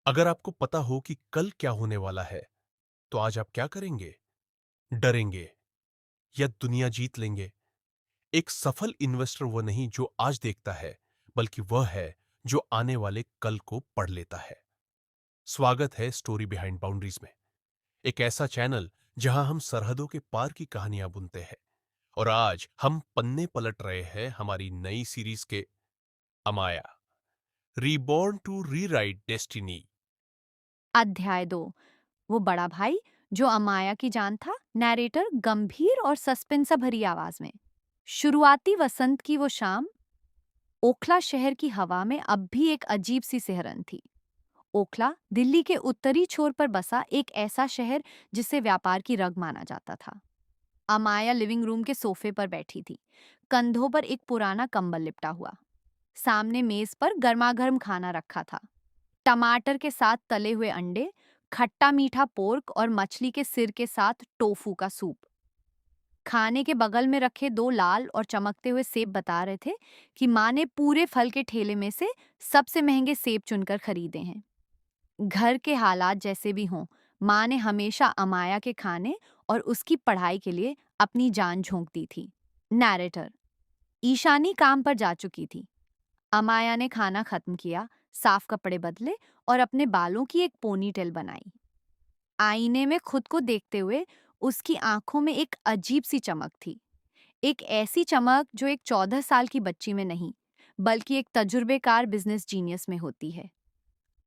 अगर आपको पता हो कि कल क्या होने वाला है, तो आज आप क्या करेंगे? डरेंगे या दुनिया जीत लेंगे? एक सफल इन्वेस्टर वो नहीं जो आज देखता है, बल्कि वह है जो आने वाले कल को पढ़ लेता है। स्वागत है स्टोरी बिहाइंड बाउंड्रीज में, एक ऐसा चैनल जहां हम सरहदों के पार की कहानियां बुनते हैं। और आज हम पन्ने पलट रहे हैं हमारी नई सीरीज के अमाया, रीबॉर्न टू रीराइट डेस्टिनी। अध्याय 2। वो बड़ा भाई जो अमाया की जान था। नैरेटर गंभीर और सस्पेंस भरी आवाज में। शुरुआती वसंत की वो शाम। ओखला शहर की हवा में अब भी एक अजीब सी सिहरन थी। ओखला दिल्ली के उत्तरी छोर पर बसा एक ऐसा शहर जिसे व्यापार की रग माना जाता था। अमाया लिविंग रूम के सोफे पर बैठी थी, कंधों पर एक पुराना कंबल लिपटा हुआ। सामने मेज पर गर्मागर्म खाना रखा था। टमाटर के साथ तले हुए अंडे, खट्टा मीठा पोर्क और मछली के सिर के साथ टोफू का सूप। खाने के बगल में रखे दो लाल और चमकते हुए सेब बता रहे थे कि माँ ने पूरे फल के ठेले में से सबसे महंगे सेब चुनकर खरीदे हैं। घर के हालात जैसे भी हों, माँ ने हमेशा अमाया के खाने और उसकी पढ़ाई के लिए अपनी जान झोंक दी थी। नैरेटर ईशानी काम पर जा चुकी थी। अमाया ने खाना खत्म किया, साफ कपड़े बदले और अपने बालों की एक पोनीटेल बनाई। आईने में खुद को देखते हुए उसकी आंखों में एक अजीब सी चमक थी। एक ऐसी चमक जो एक 14 साल की बच्ची में नहीं, बल्कि एक तजुर्बेकार बिजनेस जीनियस में होती है।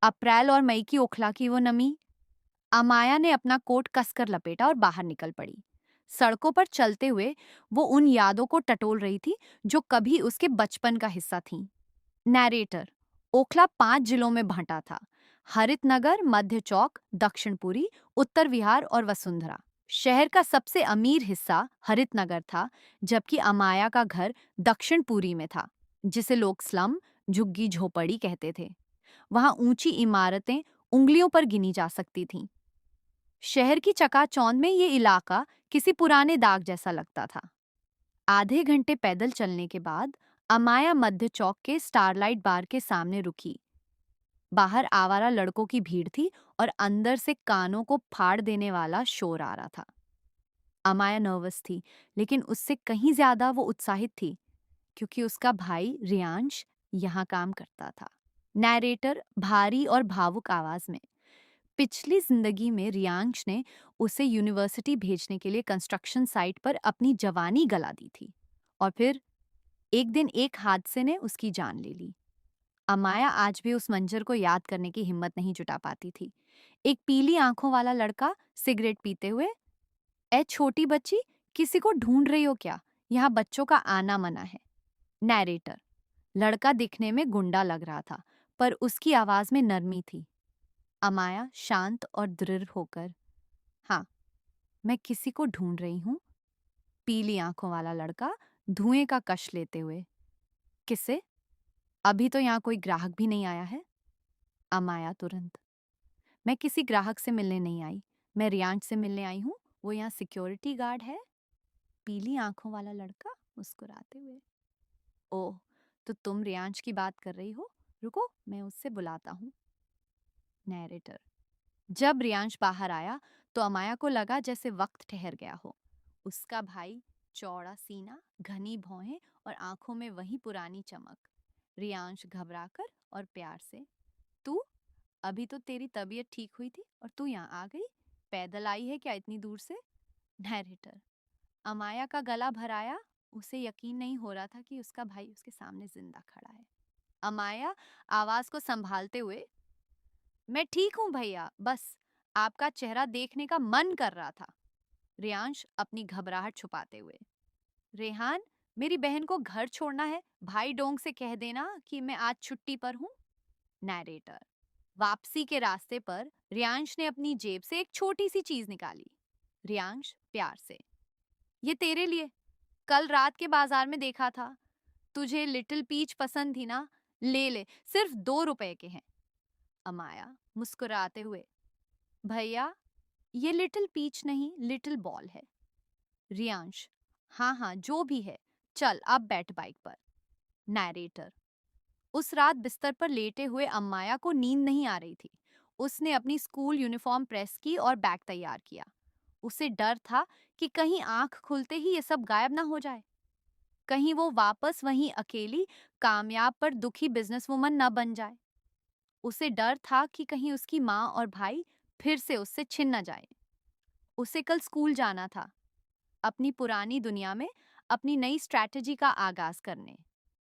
अप्रैल और मई की ओखला की वो नमी। अमाया ने अपना कोट कसकर लपेटा और बाहर निकल पड़ी। सड़कों पर चलते हुए वो उन यादों को टटोल रही थी जो कभी उसके बचपन का हिस्सा थीं। नैरेटर ओखला 5 जिलों में बंटा था। हरितनगर, मध्य चौक, दक्षिणपुरी, उत्तर विहार और वसुंधरा। शहर का सबसे अमीर हिस्सा हरितनगर था, जबकि अमाया का घर दक्षिणपुरी में था, जिसे लोग स्लम, झुग्गी झोपड़ी कहते थे। वहां ऊंची इमारतें उंगलियों पर गिनी जा सकती थीं। शहर की चकाचौंध में ये इलाका किसी पुराने दाग जैसा लगता था। आधे घंटे पैदल चलने के बाद अमाया मध्य चौक के स्टारलाइट बार के सामने रुकी। बाहर आवारा लड़कों की भीड़ थी और अंदर से कानों को फाड़ देने वाला शोर आ रहा था। अमाया नर्वस थी, लेकिन उससे कहीं ज्यादा वो उत्साहित थी, क्योंकि उसका भाई रियांश यहाँ काम करता था। नैरेटर भारी और भावुक आवाज में। पिछली जिंदगी में रियांश ने उसे यूनिवर्सिटी भेजने के लिए कंस्ट्रक्शन साइट पर अपनी जवानी गला दी थी, और फिर एक दिन एक हादसे ने उसकी जान ले ली। अमाया आज भी उस मंजर को याद करने की हिम्मत नहीं जुटा पाती थी। एक पीली आंखों वाला लड़का सिगरेट पीते हुए, ए छोटी बच्ची, किसी को ढूंढ रही हो क्या? यहाँ बच्चों का आना मना है। नैरेटर लड़का दिखने में गुंडा लग रहा था, पर उसकी आवाज में नरमी थी। अमाया शांत और दृढ़ होकर, हाँ, मैं किसी को ढूंढ रही हूँ। पीली आंखों वाला लड़का धुएं का कश लेते हुए, किसे? अभी तो यहाँ कोई ग्राहक भी नहीं आया है। अमाया तुरंत, मैं किसी ग्राहक से मिलने नहीं आई, मैं रियांश से मिलने आई हूँ। वो यहाँ सिक्योरिटी गार्ड है। पीली आंखों वाला लड़का मुस्कुराते हुए, ओह, तो तुम रियांश की बात कर रही हो। रुको, मैं उससे बुलाता हूँ। नैरेटर जब रियांश बाहर आया तो अमाया को लगा जैसे वक्त ठहर गया हो। उसका भाई, चौड़ा सीना, घनी भौहें और आंखों में वही पुरानी चमक। रियांश घबराकर और प्यार से, तू, अभी तो तेरी तबीयत ठीक हुई थी और तू यहाँ आ गई? पैदल आई है क्या इतनी दूर से? नैरेटर अमाया का गला भराया। उसे यकीन नहीं हो रहा था कि उसका भाई उसके सामने जिंदा खड़ा है। अमाया आवाज को संभालते हुए, मैं ठीक हूँ भैया, बस आपका चेहरा देखने का मन कर रहा था। रियांश अपनी घबराहट छुपाते हुए, रेहान, मेरी बहन को घर छोड़ना है, भाई डोंग से कह देना कि मैं आज छुट्टी पर हूँ। नैरेटर वापसी के रास्ते पर रियांश ने अपनी जेब से एक छोटी सी चीज निकाली। रियांश प्यार से, ये तेरे लिए, कल रात के बाजार में देखा था। तुझे लिटिल पीच पसंद थी ना, ले ले, सिर्फ 2 रुपए के हैं। अमाया मुस्कुराते हुए, भैया, ये लिटिल पीच नहीं, लिटिल बॉल है। रियांश, हाँ हाँ, जो भी है, चल अब बैठ बाइक पर। नैरेटर उस रात बिस्तर पर लेटे हुए अम्माया को नींद नहीं आ रही थी। उसने अपनी स्कूल यूनिफॉर्म प्रेस की और बैग तैयार किया। उसे डर था कि कहीं आंख खुलते ही ये सब गायब ना हो जाए। कहीं वो वापस वहीं अकेली, कामयाब पर दुखी बिजनेसवुमन न बन जाए। उसे डर था कि कहीं उसकी माँ और भाई फिर से उससे छिन न जाए। उसे कल स्कूल जाना था, अपनी पुरानी दुनिया में अपनी नई स्ट्रैटेजी का आगाज करने।